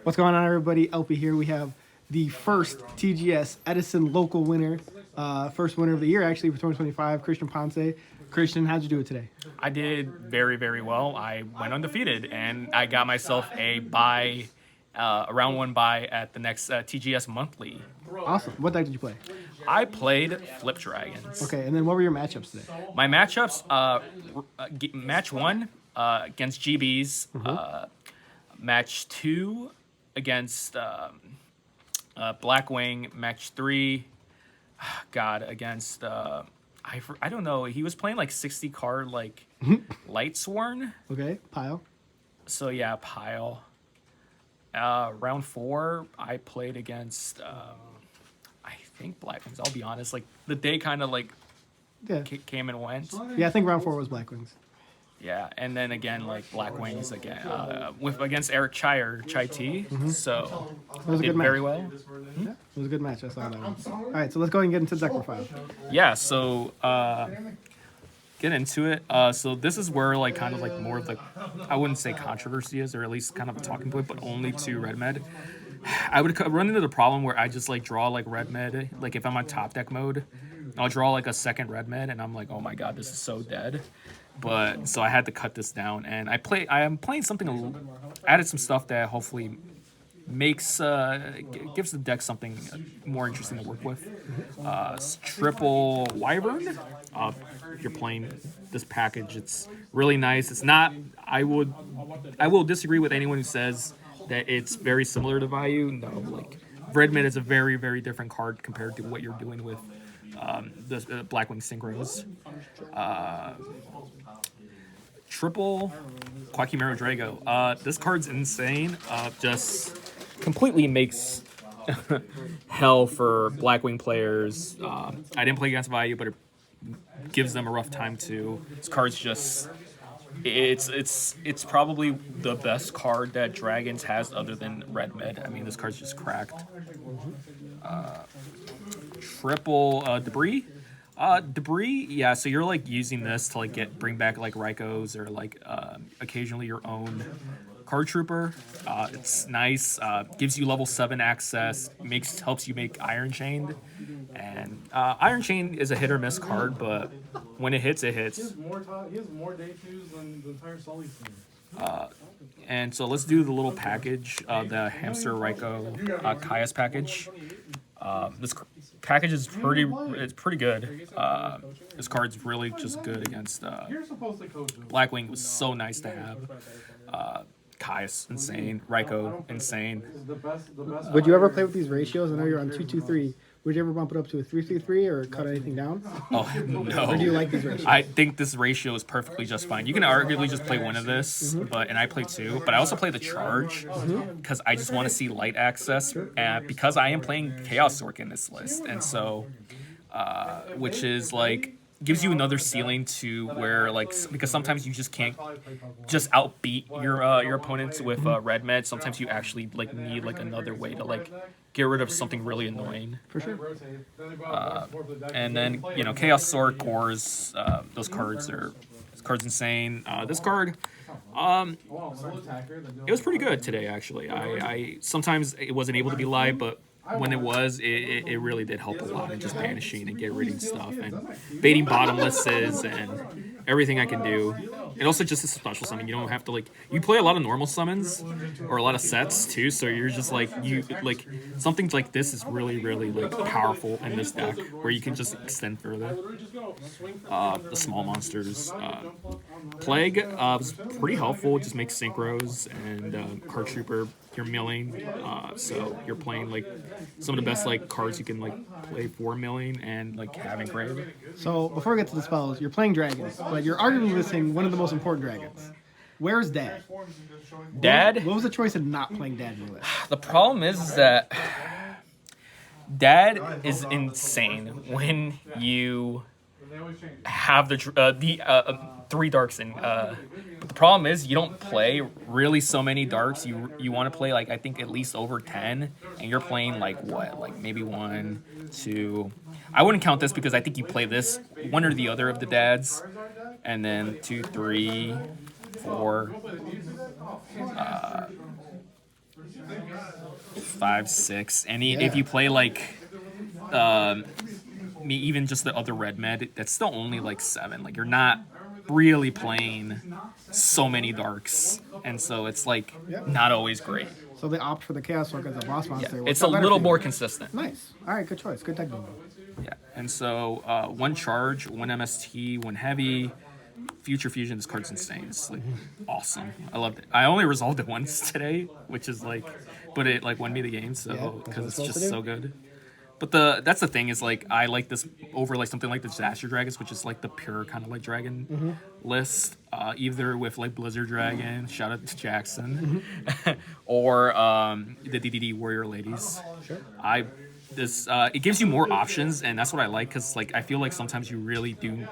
What's going on, everybody? LP here. We have the first TGS Edison local winner, first winner of the year, actually, for 2025, Christian Ponce. Christian, how'd you do it today? I did very, very well. I went undefeated, and I got myself a round one bye at the next TGS monthly. Awesome. What deck did you play? I played Flip Dragons. Okay, and then what were your matchups today? My matchups, match one against GBs, match two against Blackwing, match three, against I don't know. He was playing like 60 card Light Sworn. Okay, pile. So yeah, pile. Round four, I played against I think Blackwings. I'll be honest, the day kind of came and went. Yeah, I think round 4 was Blackwings. Yeah, and then again Blackwings again against Eric Chai T. So it was a did good match. Very well. Yeah, it was a good match. I saw that one. All right, so let's go ahead and get into the deck profile. Yeah, so get into it. So this is where more of the, I wouldn't say controversy is, or at least kind of a talking point, but only to red med. I would run into the problem where I just draw red med. If I'm on top deck mode, I'll draw a second red med, and I'm like, oh my god, this is so dead. But so I had to cut this down, and I am playing something, added some stuff that hopefully makes gives the deck something more interesting to work with. Triple Wyvern. If you're playing this package, it's really nice. It's not. I will disagree with anyone who says that it's very similar to Value. No, Red Mid is a very, very different card compared to what you're doing with the Blackwing Synchros. Triple Quackimero Drago. This card's insane. Just completely makes hell for Blackwing players. I didn't play against Value, but it gives them a rough time too. This card's just it's probably the best card that Dragons has other than Red Med. I mean, this card's just cracked. Triple Debris. Debris, yeah, so you're using this to bring back Rykos or occasionally your own card trooper. It's nice. Gives you level 7 access. Helps you make Iron Chained. And Iron Chain is a hit or miss card, but when it hits, it hits. He has more day twos than the entire Sully team. And so let's do the little package, the Hamster Ryko Kaias package. This package is pretty good. This card's really just good against Blackwing. Was so nice to have. Kai's insane. Ryko insane. Would you ever play with these ratios? I know you're on 2-2-3. Would you ever bump it up to a 3-3-3 or cut anything down? Oh, no. Or do you like these ratios? I think this ratio is perfectly just fine. You can arguably just play one of this, and I play two. But I also play the Charge because I just want to see light access. And because I am playing Chaos Orc in this list, and so, which is gives you another ceiling to where because sometimes you just can't just outbeat your opponents with red med. Sometimes you actually need another way to get rid of something really annoying. For sure. And then Chaos Sword cores. This card's insane. This card, it was pretty good today actually. I sometimes it wasn't able to be live, but when it was, it really did help a lot in just banishing and get rid of stuff and baiting bottomlesses and everything I can do. And also just a special summon. You don't have to you play a lot of normal summons or a lot of sets too, so you're just something like this is really, really powerful in this deck where you can just extend further. The small monsters. Plague was pretty helpful. It just makes synchros and card trooper. You're milling, so you're playing some of the best cards you can play for milling and having grave. So before we get to the spells, you're playing dragons, but you're arguably missing one of the most important dragons. Where's Dad? Dad? What was the choice of not playing Dad in your list? The problem is that Dad is insane when you have the 3 darks in. But the problem is you don't play really so many darks. You want to play I think at least over 10, and you're playing maybe 1, 2. I wouldn't count this because I think you play this one or the other of the dads, and then 2, 3, 4. 5, 6. And Yeah. if you play like even just the other red med, that's still only like 7. Like you're not really playing so many darks, and so it's like not always great. So they opt for the Chaos Orc as a boss Yeah, monster. it's a little more consistent. Nice. All right, good choice. Good deck building. Yeah, and so 1 charge, 1 MST, 1 heavy. Future Fusion, this card's insane. It's like awesome. I loved it. I only resolved it once today, which is like, but it like won me the game, so Yeah, that's what because it's it's just supposed to so good. But that's the thing is like I like this over like something like the Disaster Dragons, which is like the pure kind of like dragon list, either with like Blizzard Dragon, shout out to Jackson, or the DDD Warrior Ladies. Sure. It gives you more options, and that's what I like because like I feel like sometimes you really do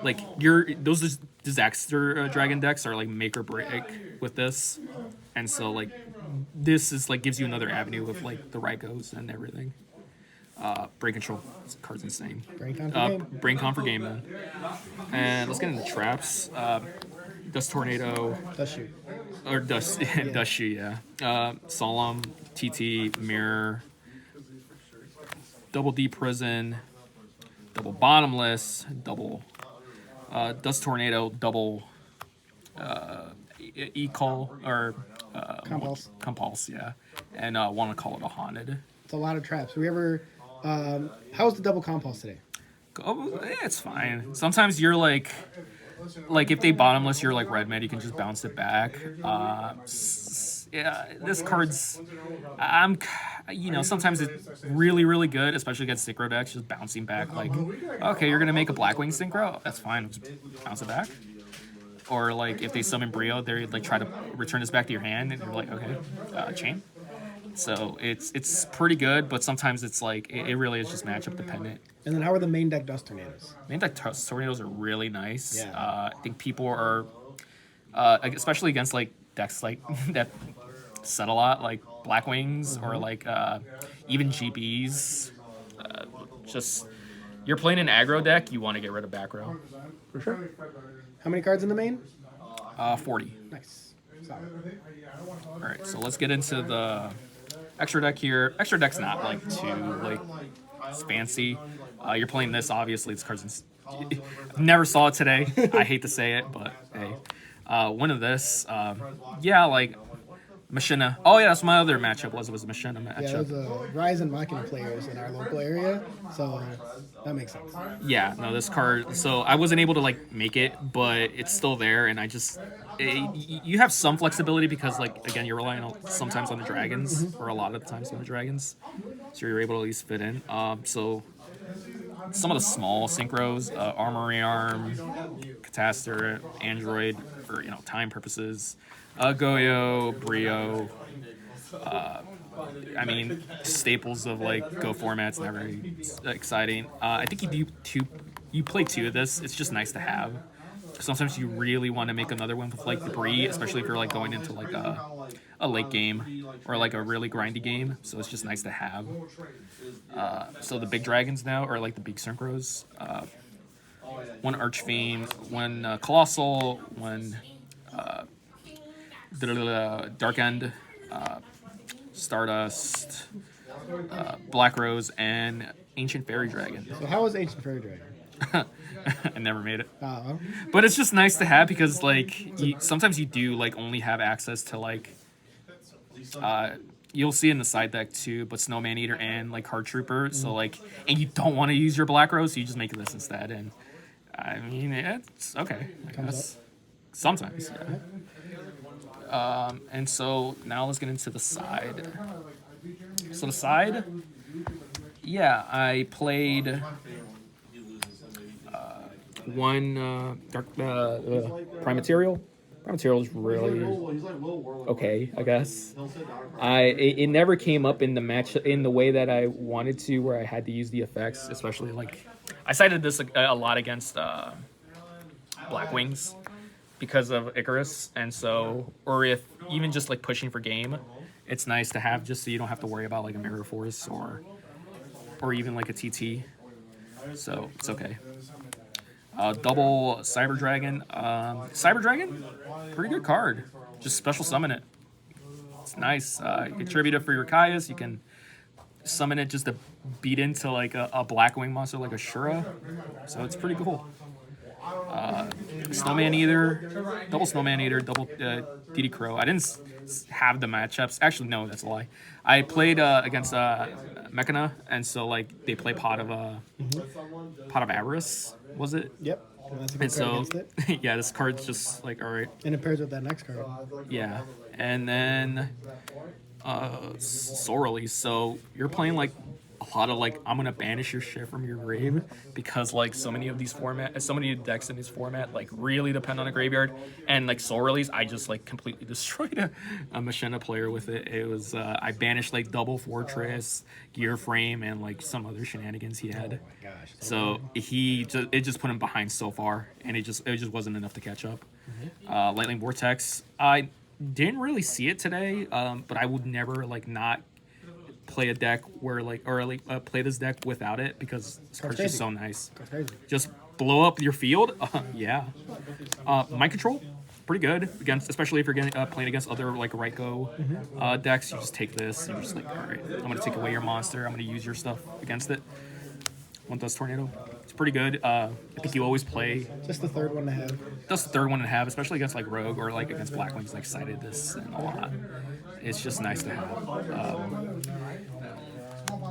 like those Disaster Dragon decks are like make or break with this, and so like this is like gives you another avenue with like the Rykos and everything. Brain Control. This card's insane. Brain Con for game then. And let's get into traps. Dust Tornado. Dust Shoot. Or Dust, Dust Shoot, yeah. Solemn, TT, Mirror. Double D Prison. Double Bottomless. Double Dust Tornado. Double E-Call. Or Compulse, yeah. And want to call it a Haunted. It's a lot of traps. We ever... how was the double compulse today? Oh, yeah, it's fine. Sometimes you're like if they bottomless, you're like red med, you can just bounce it back. Yeah, this card's sometimes it's really, really good, especially against synchro decks, just bouncing back like, okay, you're gonna make a Blackwing synchro, that's fine, just bounce it back. Or like if they summon Brio, they like try to return this back to your hand, and you're like, okay, chain. So it's pretty good, but sometimes it's like it really is just matchup dependent. And then how are the main deck Dust Tornadoes? Main deck Dust Tornadoes are really nice. Yeah. I think people are, especially against like decks like that set a lot, like Blackwings or like even GBs. Just you're playing an aggro deck, you want to get rid of back row. For sure. How many cards in the main? 40. Nice. Solid. All right, so let's get into the extra deck here. Extra deck's not like too like fancy. You're playing this, obviously. This card's never saw it today. I hate to say it, but hey, one of this. Yeah, like Machina. Oh yeah, that's my other matchup. Was a Machina matchup. Yeah, there's a Rise and Machina players in our local area, so that makes sense. Yeah, no, this card. So I wasn't able to like make it, but it's still there, and I just. You have some flexibility because, like, again, you're relying sometimes on the dragons, or a lot of the times on the dragons, so you're able to at least fit in. So some of the small synchros, Armory Arm, Catastor, Android, for time purposes, Goyo, Brio. I mean, staples of like Go formats, not very exciting. I think you play 2 of this. It's just nice to have. Sometimes you really want to make another one with like debris, especially if you're like going into like a late game or like a really grindy game. So it's just nice to have. So the big dragons now are like the big synchros. 1 Archfiend, 1 Colossal, 1 Dark End, Stardust, Black Rose, and Ancient Fairy Dragon. So how was Ancient Fairy Dragon? I never made it. But it's just nice to have because like sometimes you do like only have access to like you'll see in the side deck too, but Snowman Eater and like Heart Trooper. So like, and you don't want to use your Black Rose, so you just make this instead. And I mean, it's okay, I guess. Sometimes, yeah. And so now let's get into the side. So the side, yeah, I played 1 Dark Prime Material. Prime Material is really okay, I guess. It never came up in the match in the way that I wanted to, where I had to use the effects, especially like I cited this a lot against Blackwings because of Icarus, and so or if even just like pushing for game, it's nice to have just so you don't have to worry about like a Mirror Force or even like a TT. So it's okay. Double Cyber Dragon. Cyber Dragon, pretty good card. Just special summon it. It's nice. You can tribute it for your Caius. You can summon it just to beat into like a Blackwing monster like a Shura. So it's pretty cool. Snowman Eater, double Snowman Eater, double DD Crow. I didn't have the matchups. Actually, no, that's a lie. I played against Mechana, and so like they play Pot of Avarice, was it? Yep. And that's a good And card so, against it. yeah, this card's just like, all right. And it pairs with that next card. Yeah. And then Soul Release. So you're playing like a lot of like, I'm going to banish your shit from your grave because like so many of these decks in this format like really depend on a graveyard. And like Soul Release, I just like completely destroyed a Machina player with it. It was, I banished like Double Fortress, Gear Frame, and like some other shenanigans he had. Gosh. So it just put him behind so far, and it just wasn't enough to catch up. Lightning Vortex, I didn't really see it today, but I would never like not play a deck where like play this deck without it because this card's just so nice. That's crazy. Just blow up your field. Yeah. Mind Control, pretty good against, especially if you're getting playing against other like Raikou decks. You just take this. You're just like, all right, I'm gonna take away your monster. I'm gonna use your stuff against it. One Dust Tornado. It's pretty good. I think you always play. Just the third one to have. That's the third one to have, especially against like Rogue or like against Blackwings, like cited this and a lot. It's just nice to have.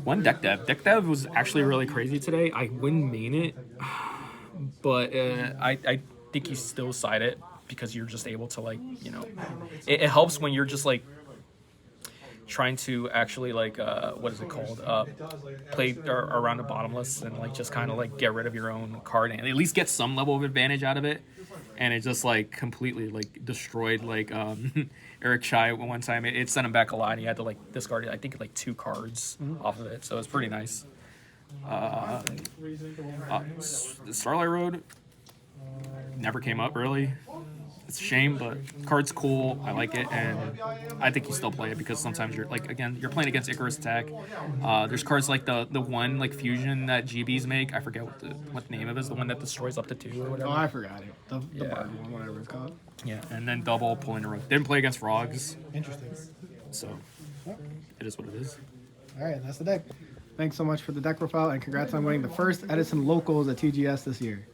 One deck dev. Deck dev was actually really crazy today. I wouldn't mean it, but I think you still side it because you're just able to like, you know, it helps when you're just like trying to actually like what is it called, play around the bottomless and like just kind of like get rid of your own card and at least get some level of advantage out of it. And it just like completely like destroyed like Eric Chai one time. It sent him back a lot and he had to like discard I think like 2 cards off of it, so it's pretty nice. Starlight Road never came up really. It's a shame, but card's cool. I like it, and I think you still play it because sometimes you're like, again, you're playing against Icarus Attack. There's cards like the one like fusion that GBs make. I forget what the name of it is. The one that destroys up to 2 or whatever. Oh, I forgot it. The Yeah. barn one, whatever it's called. Yeah, and then double pulling a road. Didn't play against frogs, Interesting. so it is what it is. All right, that's the deck. Thanks so much for the deck profile, and congrats on winning the first Edison Locals at TGS this year.